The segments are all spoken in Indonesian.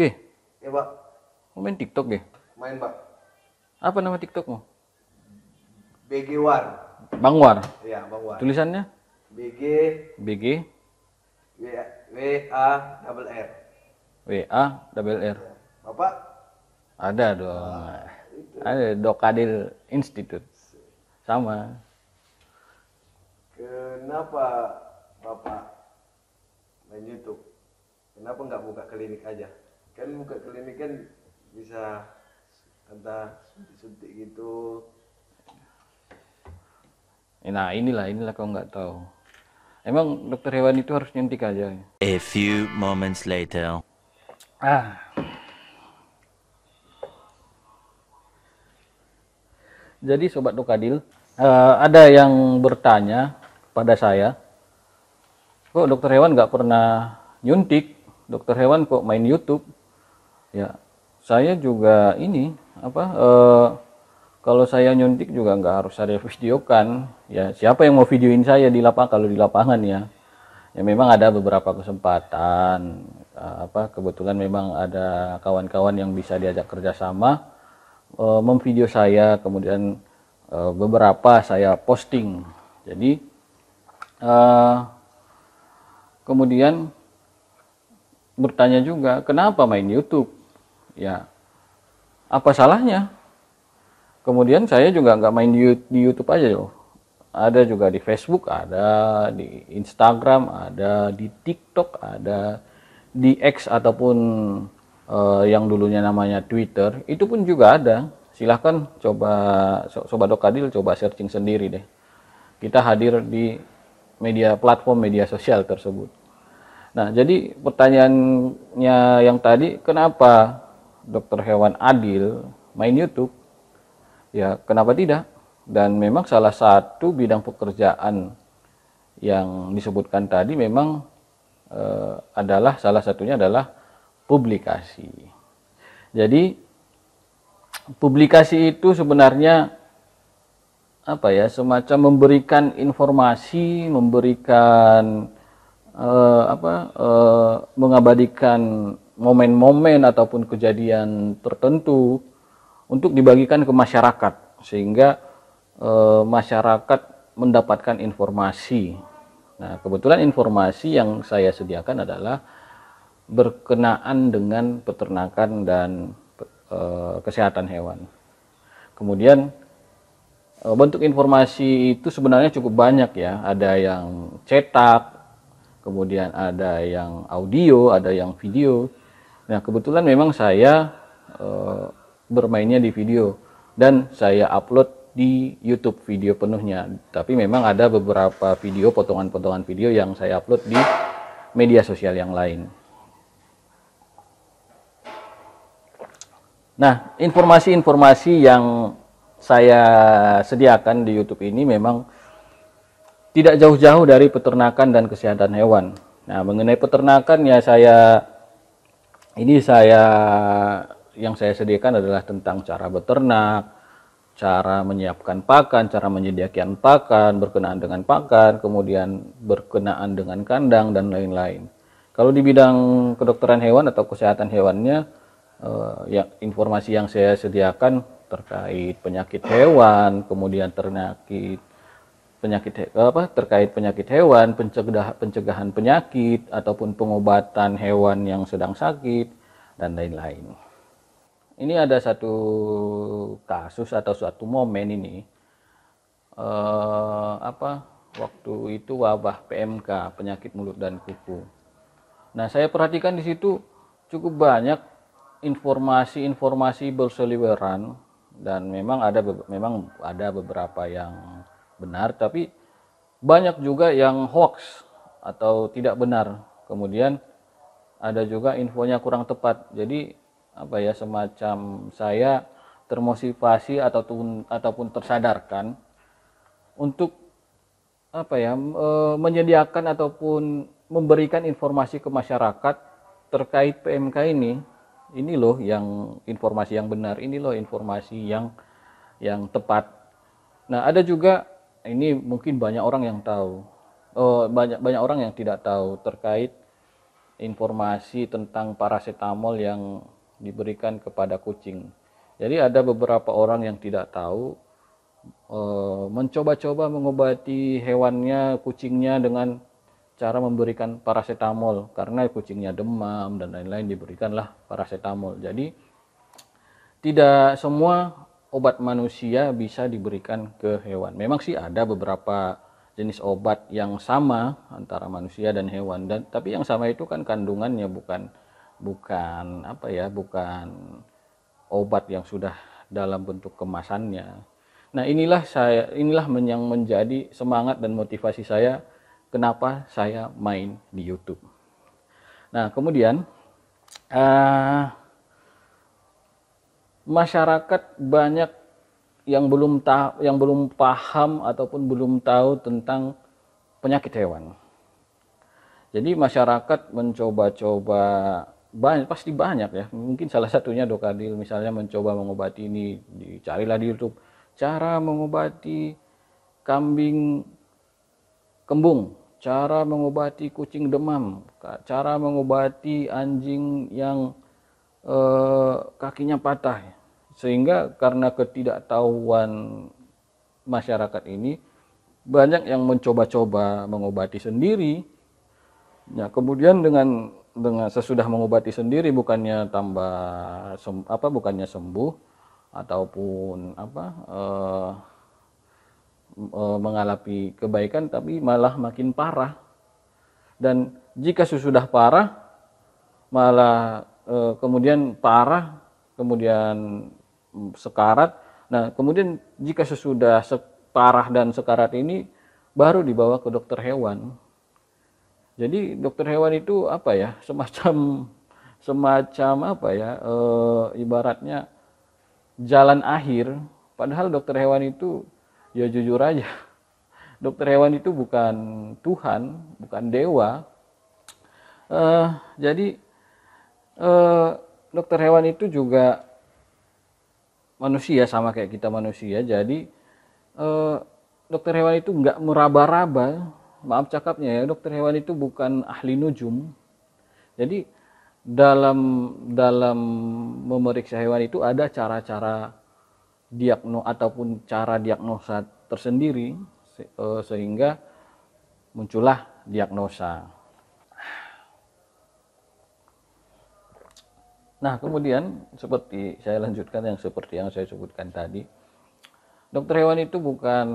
Oke, Ya Pak, mau main TikTok ya? main Pak. Apa nama TikTokmu? BG War. Bang War. Ya Bang War. Tulisannya BG BG W A double R. WA double R. Ya. Bapak? Ada dong. Ada Dokadil Institute. Sama. Kenapa Bapak main YouTube? Kenapa nggak buka klinik aja? Kan buka klinik kan bisa entah suntik gitu. Nah, inilah kau nggak tahu. Emang dokter hewan itu harus nyuntik aja. A few moments later. Ah. Jadi Sobat Dokadil, ada yang bertanya pada saya, kok dokter hewan nggak pernah nyuntik, dokter hewan kok main YouTube? Ya, saya juga ini kalau saya nyuntik juga nggak harus saya videokan. Ya, siapa yang mau videoin saya di lapangan kalau di lapangan ya? Ya memang ada beberapa kesempatan. Kebetulan memang ada kawan-kawan yang bisa diajak kerjasama, memvideo saya, kemudian beberapa saya posting. Jadi kemudian bertanya juga, kenapa main YouTube? Ya, apa salahnya? Kemudian saya juga nggak main di YouTube aja loh. Ada juga di Facebook, ada di Instagram, ada di TikTok, ada di X ataupun yang dulunya namanya Twitter. Itu pun juga ada. Silahkan coba Sobat Dokadil coba searching sendiri deh. Kita hadir di platform media sosial tersebut. Nah, jadi pertanyaannya yang tadi, kenapa dokter hewan Adil main YouTube? Ya, kenapa tidak? Dan memang salah satu bidang pekerjaan yang disebutkan tadi memang salah satunya adalah publikasi. Jadi publikasi itu sebenarnya semacam memberikan informasi, mengabadikan momen-momen ataupun kejadian tertentu untuk dibagikan ke masyarakat, sehingga masyarakat mendapatkan informasi. Nah, kebetulan informasi yang saya sediakan adalah berkenaan dengan peternakan dan kesehatan hewan. Kemudian bentuk informasi itu sebenarnya cukup banyak ya. Ada yang cetak, kemudian ada yang audio, ada yang video. Nah, kebetulan memang saya bermainnya di video dan saya upload di YouTube video penuhnya. Tapi memang ada beberapa video, potongan-potongan video yang saya upload di media sosial yang lain. Nah, informasi-informasi yang saya sediakan di YouTube ini memang tidak jauh-jauh dari peternakan dan kesehatan hewan. Nah, mengenai peternakan ya yang saya sediakan adalah tentang cara beternak, cara menyiapkan pakan, cara menyediakan pakan, berkenaan dengan pakan, kemudian berkenaan dengan kandang dan lain-lain. Kalau di bidang kedokteran hewan atau kesehatan hewannya, informasi yang saya sediakan terkait penyakit hewan, kemudian terkait penyakit hewan, pencegahan penyakit ataupun pengobatan hewan yang sedang sakit dan lain-lain. Ini ada satu kasus atau suatu momen ini, waktu itu wabah PMK, penyakit mulut dan kuku. Nah, saya perhatikan di situ cukup banyak informasi-informasi berseliweran, dan memang ada beberapa yang benar, tapi banyak juga yang hoax atau tidak benar. Kemudian ada juga infonya kurang tepat. Jadi semacam saya termotivasi ataupun tersadarkan untuk menyediakan ataupun memberikan informasi ke masyarakat terkait PMK ini. Ini loh yang informasi yang benar, ini loh informasi yang tepat. Nah, ada juga, ini mungkin banyak orang yang tahu, banyak orang yang tidak tahu terkait informasi tentang paracetamol yang diberikan kepada kucing. Jadi ada beberapa orang yang tidak tahu, mencoba-coba mengobati hewannya, kucingnya dengan cara memberikan paracetamol karena kucingnya demam dan lain-lain, diberikanlah paracetamol. Jadi tidak semua obat manusia bisa diberikan ke hewan. Memang sih ada beberapa jenis obat yang sama antara manusia dan hewan, dan tapi yang sama itu kan kandungannya, bukan apa ya, bukan obat yang sudah dalam bentuk kemasannya. Nah, inilah yang menjadi semangat dan motivasi saya kenapa saya main di YouTube. Nah, kemudian masyarakat banyak yang belum paham ataupun belum tahu tentang penyakit hewan. Jadi masyarakat mencoba-coba, pasti banyak ya. Mungkin salah satunya Dok Adil misalnya mencoba mengobati ini, dicarilah di YouTube cara mengobati kambing kembung, cara mengobati kucing demam, cara mengobati anjing yang kakinya patah. Sehingga karena ketidaktahuan masyarakat ini, banyak yang mencoba-coba mengobati sendiri. Ya, kemudian dengan sesudah mengobati sendiri bukannya bukannya sembuh ataupun mengalami kebaikan, tapi malah makin parah. Dan jika sudah parah, malah kemudian parah, kemudian sekarat. Nah, kemudian jika sesudah parah dan sekarat ini baru dibawa ke dokter hewan. Jadi dokter hewan itu apa ya, semacam apa ya, ibaratnya jalan akhir. Padahal dokter hewan itu ya jujur aja, dokter hewan itu bukan Tuhan, bukan dewa. Jadi dokter hewan itu juga manusia, sama kayak kita manusia. Jadi dokter hewan itu nggak meraba-raba, maaf cakapnya ya, dokter hewan itu bukan ahli nujum. Jadi dalam memeriksa hewan itu ada cara-cara ataupun cara diagnosa tersendiri, sehingga muncullah diagnosa. Nah, kemudian seperti saya lanjutkan seperti yang saya sebutkan tadi, dokter hewan itu bukan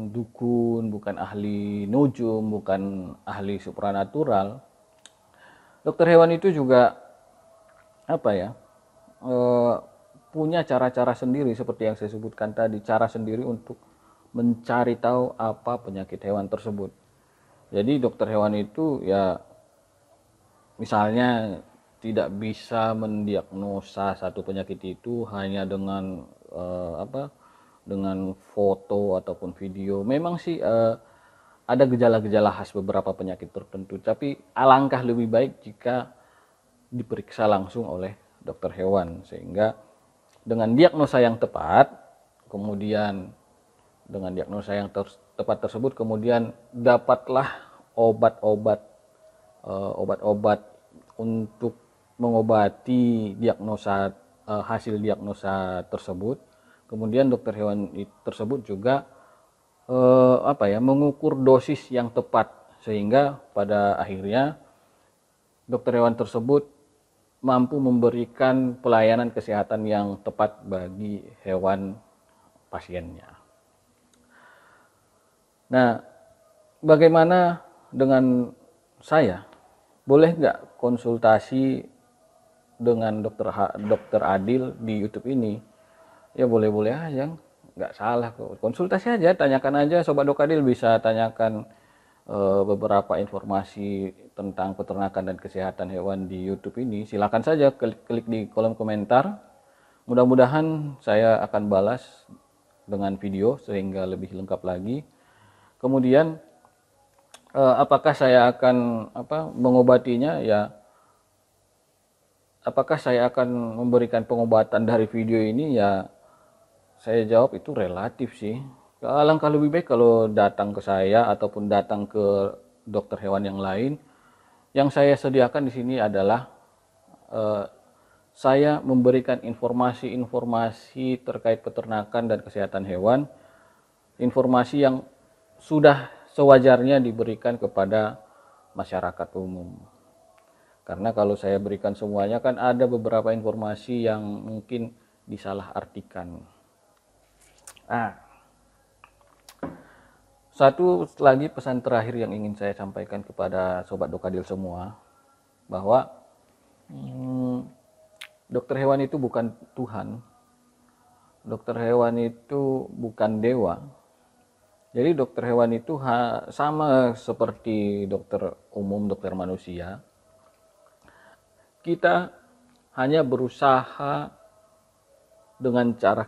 dukun, bukan ahli nujum, bukan ahli supranatural. Dokter hewan itu juga apa ya, punya cara-cara sendiri seperti yang saya sebutkan tadi, cara sendiri untuk mencari tahu apa penyakit hewan tersebut. Jadi dokter hewan itu ya misalnya tidak bisa mendiagnosa satu penyakit itu hanya dengan dengan foto ataupun video. Memang sih ada gejala-gejala khas beberapa penyakit tertentu, tapi alangkah lebih baik jika diperiksa langsung oleh dokter hewan, sehingga dengan diagnosa yang tepat, kemudian dengan diagnosa yang tepat tersebut, kemudian dapatlah obat-obat untuk mengobati diagnosa hasil diagnosa tersebut. Kemudian dokter hewan tersebut juga mengukur dosis yang tepat, sehingga pada akhirnya dokter hewan tersebut mampu memberikan pelayanan kesehatan yang tepat bagi hewan pasiennya. Nah, bagaimana dengan saya? Boleh nggak konsultasi dengan dokter Adil di YouTube ini? Ya boleh-boleh aja, nggak salah kok. Konsultasi aja, tanyakan aja, Sobat Dok Adil bisa tanyakan beberapa informasi tentang peternakan dan kesehatan hewan di YouTube ini. Silakan saja klik di kolom komentar. Mudah-mudahan saya akan balas dengan video sehingga lebih lengkap lagi. Kemudian apakah saya akan mengobatinya ya? Apakah saya akan memberikan pengobatan dari video ini ya? Saya jawab itu relatif sih. Alangkah lebih baik kalau datang ke saya ataupun datang ke dokter hewan yang lain, Yang saya sediakan di sini adalah saya memberikan informasi-informasi terkait peternakan dan kesehatan hewan, informasi yang sudah sewajarnya diberikan kepada masyarakat umum. Karena kalau saya berikan semuanya kan ada beberapa informasi yang mungkin disalahartikan. Satu lagi pesan terakhir yang ingin saya sampaikan kepada Sobat Dokadil semua, bahwa dokter hewan itu bukan Tuhan, dokter hewan itu bukan dewa. Jadi dokter hewan itu sama seperti dokter umum, dokter manusia. Kita hanya berusaha dengan cara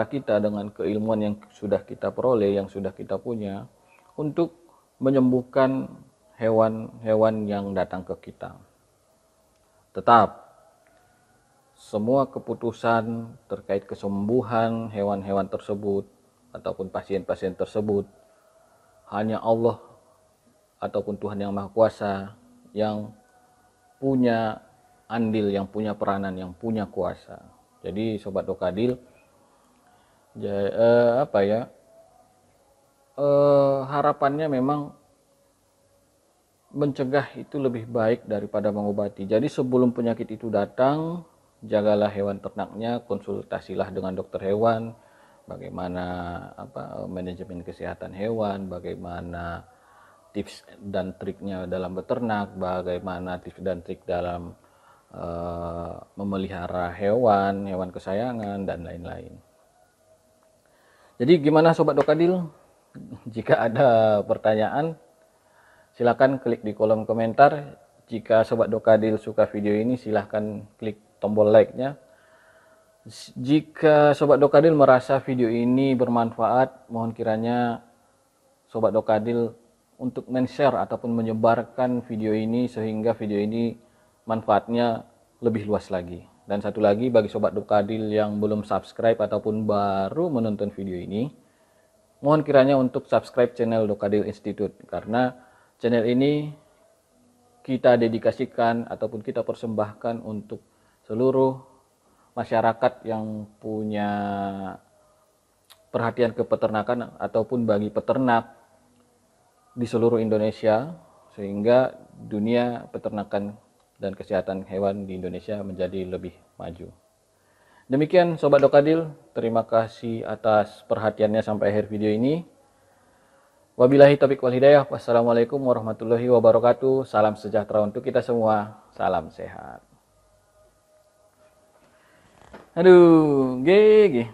kita, dengan keilmuan yang sudah kita peroleh, yang sudah kita punya, untuk menyembuhkan hewan-hewan yang datang ke kita. Tetap, semua keputusan terkait kesembuhan hewan-hewan tersebut ataupun pasien-pasien tersebut hanya Allah ataupun Tuhan Yang Maha Kuasa yang punya andil, yang punya peranan, yang punya kuasa. Jadi Sobat Dokadil, harapannya memang mencegah itu lebih baik daripada mengobati. Jadi sebelum penyakit itu datang, jagalah hewan ternaknya, konsultasilah dengan dokter hewan, bagaimana manajemen kesehatan hewan, bagaimana tips dan triknya dalam beternak, bagaimana tips dan trik dalam memelihara hewan kesayangan, dan lain-lain. Jadi gimana Sobat Dokadil? Jika ada pertanyaan, silakan klik di kolom komentar. Jika Sobat Dokadil suka video ini, silahkan klik tombol like-nya. Jika Sobat Dokadil merasa video ini bermanfaat, mohon kiranya Sobat Dokadil untuk men-share ataupun menyebarkan video ini sehingga video ini manfaatnya lebih luas lagi. Dan satu lagi, bagi Sobat Dokadil yang belum subscribe ataupun baru menonton video ini, mohon kiranya untuk subscribe channel Dokadil Institute, karena channel ini kita dedikasikan ataupun kita persembahkan untuk seluruh masyarakat yang punya perhatian ke peternakan ataupun bagi peternak di seluruh Indonesia, sehingga dunia peternakan dan kesehatan hewan di Indonesia menjadi lebih maju. Demikian Sobat Dokadil, terima kasih atas perhatiannya sampai akhir video ini. Wabillahi taufiq wal hidayah. Wassalamualaikum warahmatullahi wabarakatuh. Salam sejahtera untuk kita semua. Salam sehat. Aduh, gege.